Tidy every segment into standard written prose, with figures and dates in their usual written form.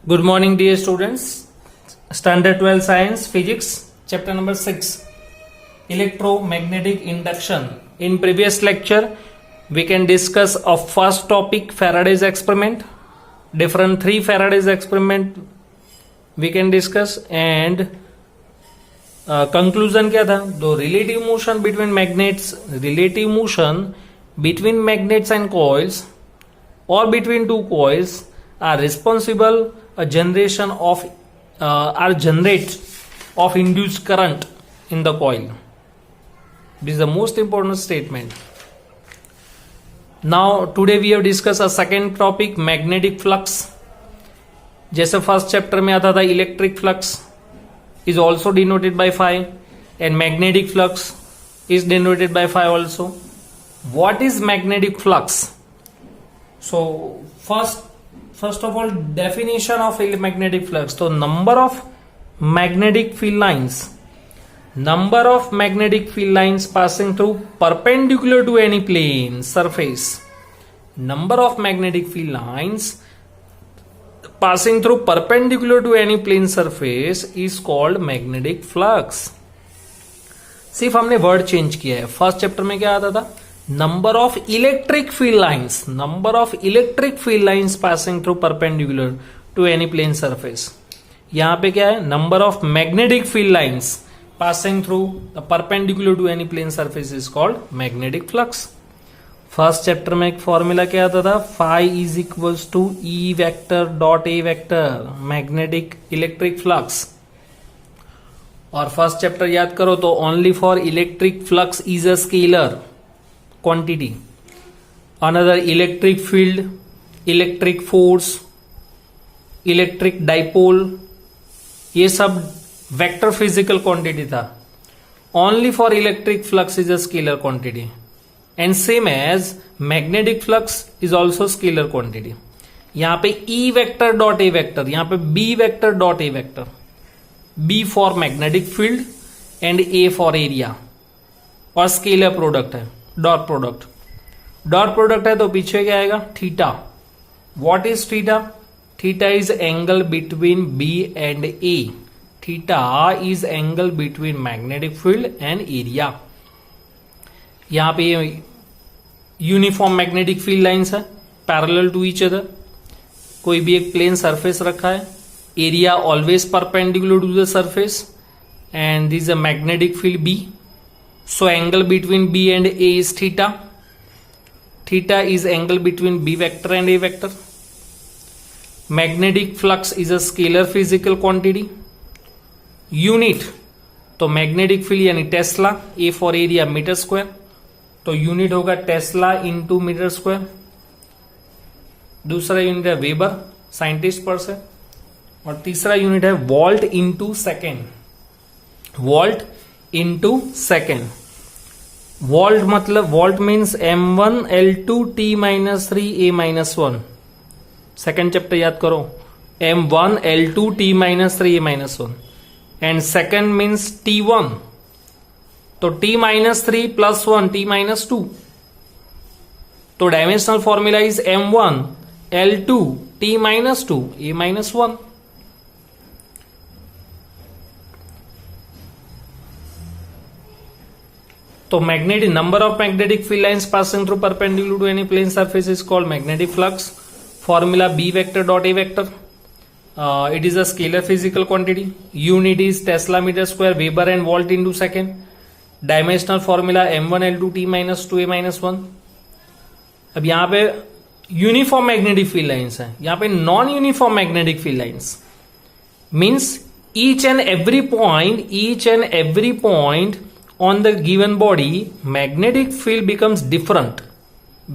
Good morning, dear students. Standard 12 Science Physics, chapter number 6, Electromagnetic Induction. In previous lecture, we can discuss a first topic, Faraday's experiment. Different three Faraday's experiment we can discuss, and conclusion क्या था? The relative motion between magnets and coils, or between two coils, are responsible generate of induced current in the coil. This is the most important statement. Now today we have discussed a second topic, magnetic flux. जैसे first chapter में आता था electric flux is also denoted by phi and magnetic flux is denoted by phi also. What is magnetic flux? So first of all, definition of magnetic flux. So number of magnetic field lines passing through perpendicular to any plane surface. Number of magnetic field lines passing through perpendicular to any plane surface is called magnetic flux. सिर्फ हमने word change किया है. First chapter में क्या आता था? Number of electric field lines passing through perpendicular to any plane surface. यहां पे क्या है? Number of magnetic field lines passing through perpendicular to any plane surface is called magnetic flux. First chapter में एक फॉर्मूला क्या आता था? Phi is equals to E vector dot A vector, magnetic electric flux. और first chapter याद करो तो only for electric flux is a scalar quantity. Another electric field, electric force, electric dipole, ये सब वेक्टर फिजिकल क्वांटिटी था. Only for electric flux is a scalar quantity, and same as magnetic flux is also scalar quantity. यहां पे E vector dot A vector, यहां पे B vector dot A vector, B for magnetic field and A for area, और scalar product है dot product है तो पीछे क्या आएगा? Theta. What is theta? Theta is angle between B and A. Theta is angle between magnetic field and area. यहां पे ये यूनिफॉर्म मैग्नेटिक फील्ड लाइंस है पैरेलल टू ईच अदर. कोई भी एक प्लेन सरफेस रखा है, area always perpendicular to the surface, and this a magnetic field B. So angle between B and A is theta. Theta is angle between B vector and A vector. Magnetic flux is a scalar physical quantity. Unit तो magnetic field यानी tesla, A for area metre square, तो unit होगा tesla into metre square. दूसरा unit है weber, scientist पर से, और तीसरा यूनिट है volt into second. Volt into second. Volt means M1 L2 T minus 3 A minus 1. Second chapter याद करो. M1 L2 T minus 3 A minus 1, and second means T1, तो T minus 3 plus 1 T minus 2. तो dimensional formula is M1 L2 T minus 2 A minus 1. तो magnetic number of magnetic field lines passing through perpendicular to any plane surface is called magnetic flux. Formula B vector dot A vector. It is a scalar physical quantity. Unit is tesla metre square, weber and volt into second. Dimensional formula M1 L2 T minus 2 A minus 1. अब यहां पे uniform magnetic field lines है, यहां पे non uniform magnetic field lines means each and every point on the given body magnetic field becomes different,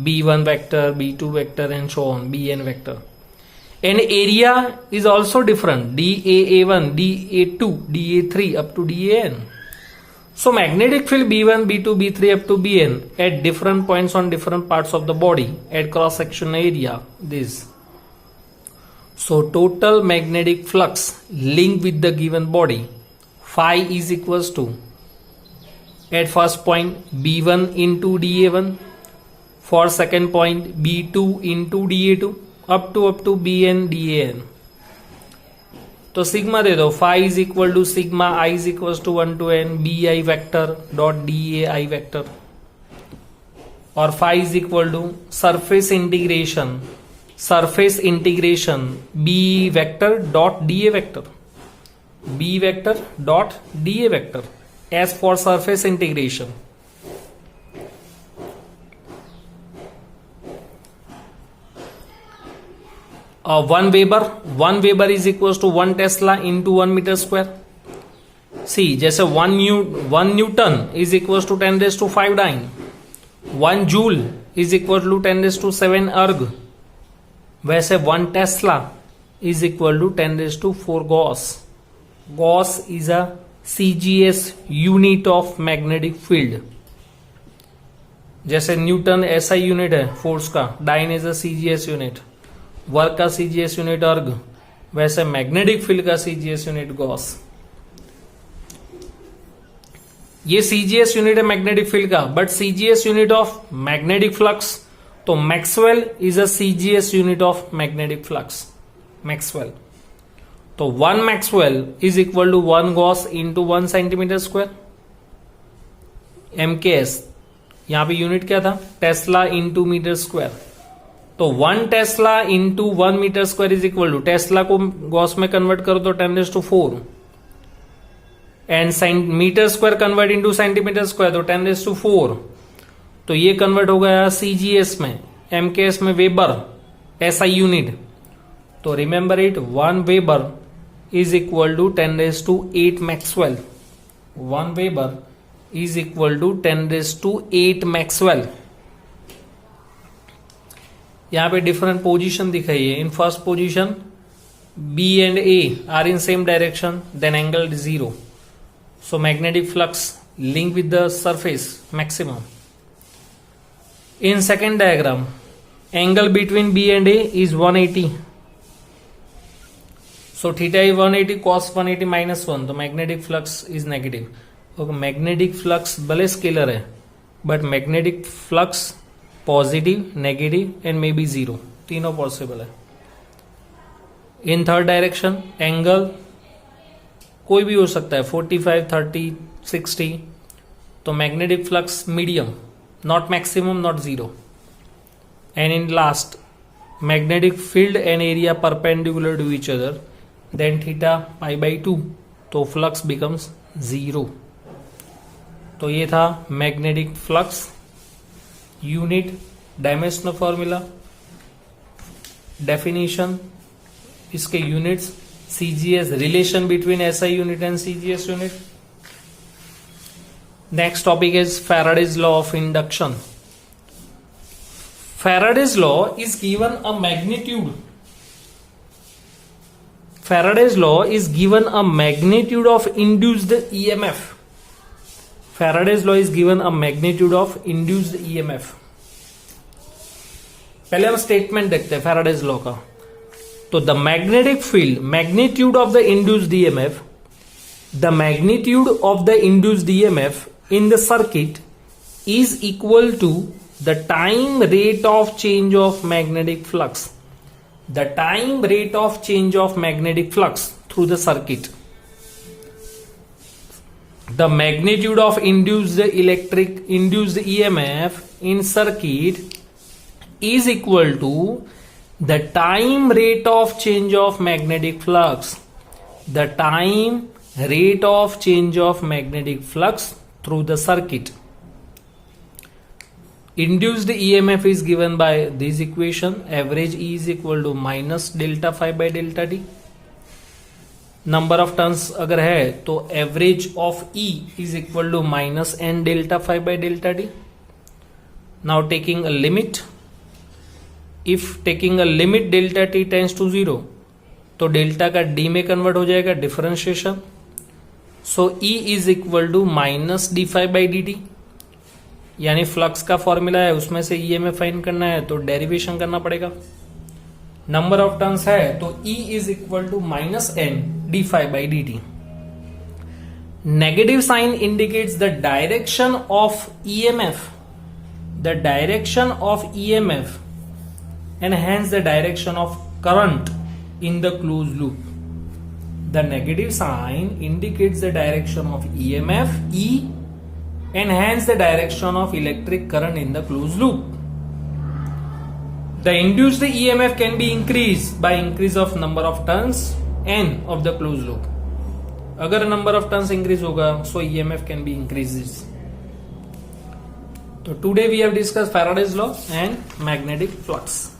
B1 vector, B2 vector, and so on, Bn vector, and area is also different, dA1, dA2, dA3 up to dAn. So magnetic field B1, B2, B3 up to Bn at different points on different parts of the body at cross sectional area this. So total magnetic flux linked with the given body phi is equals to, at first point B1 into dA1, for second point B2 into dA2, up to Bn dan. तो sigma दे दो, phi is equal to sigma I is equal to 1 to n B I vector dot D A I vector, और phi is equal to surface integration B vector dot D A vector, B vector dot D A vector as for surface integration. 1 Weber is equals to 1 Tesla into 1 meter square. See, जैसे 1 Newton is equals to 10 raised to 5 dyne, 1 Joule is equal to 10 raised to 7 erg, वैसे 1 Tesla is equal to 10 raised to 4 Gauss. Gauss is a CGS unit of magnetic field. जैसे Newton SI unit है force का, dyne is a CGS unit, work का CGS unit erg, वैसे magnetic field का CGS unit gauss. ये CGS unit है magnetic field का, but CGS unit of magnetic flux, तो Maxwell is a CGS unit of magnetic flux. Maxwell, तो 1 Maxwell is equal to 1 gauss into 1 centimetre square. MKS यहां पे unit क्या था, Tesla into metre square. तो 1 tesla into 1 metre square is equal to, tesla को gauss में convert करो तो 10 raised to 4, and metre square convert into centimetre square तो 10 raised to 4. तो ये कन्वर्ट हो गया CGS में, MKS में वेबर SI यूनिट. तो remember it, 1 weber is equal to 10 raised to 8 maxwell. 1 weber is equal to 10 raised to 8 maxwell. यहां पे डिफरेंट पोजीशन दिखाई है. In first position B and A are in same direction, then angle is 0. So magnetic flux link with the surface maximum. In second diagram, angle between B and A is 180. So theta is 180, cos 180 minus 1. तो magnetic flux is negative. Okay, magnetic flux भले scalar है, but magnetic flux positive, negative and may be 0, तीनों possible है. In third direction angle कोई भी हो सकता है, 45, 30, 60. तो magnetic flux medium, not maximum, not 0. And in last magnetic field and area perpendicular to each other, then theta π/2, तो flux becomes 0. तो ये था magnetic flux unit, dimensional formula, definition, इसके units, CGS, relation between SI unit and CGS unit. Next topic is Faraday's law of induction. Faraday's law is given a magnitude. Faraday's law is given a magnitude of induced EMF. Faraday's law is given a magnitude of induced EMF. पहले हम statement देखते हैं Faraday's law का. तो the magnetic field, magnitude of the induced EMF, the magnitude of the induced EMF in the circuit is equal to the time rate of change of magnetic flux. The time rate of change of magnetic flux through the circuit. The magnitude of induced EMF in circuit is equal to the time rate of change of magnetic flux. The time rate of change of magnetic flux through the circuit. Induced EMF is given by this equation. Average E is equal to minus delta phi by delta t. Number of turns अगर है तो average of E is equal to minus n delta five by delta T. Now taking a limit, if taking a limit delta T tends to 0, तो delta का D में convert हो जाएगा, differentiation. So E is equal to minus D five by D T, यानी flux का formula है, उसमें से EMF फाइंड करना है तो डेरिवेशन करना पड़ेगा. नंबर ऑफ टर्न्स है तो E is equal to minus n D five by D T. Negative sign indicates the direction of EMF, the direction of EMF and hence the direction of current in the closed loop. The negative sign indicates the direction of EMF E and hence the direction of electric current in the closed loop. The induced EMF can be increased by increase of number of turns N of the closed loop. अगर number of turns increase होगा, so EMF can be increases. So today we have discussed Faraday's law and magnetic flux.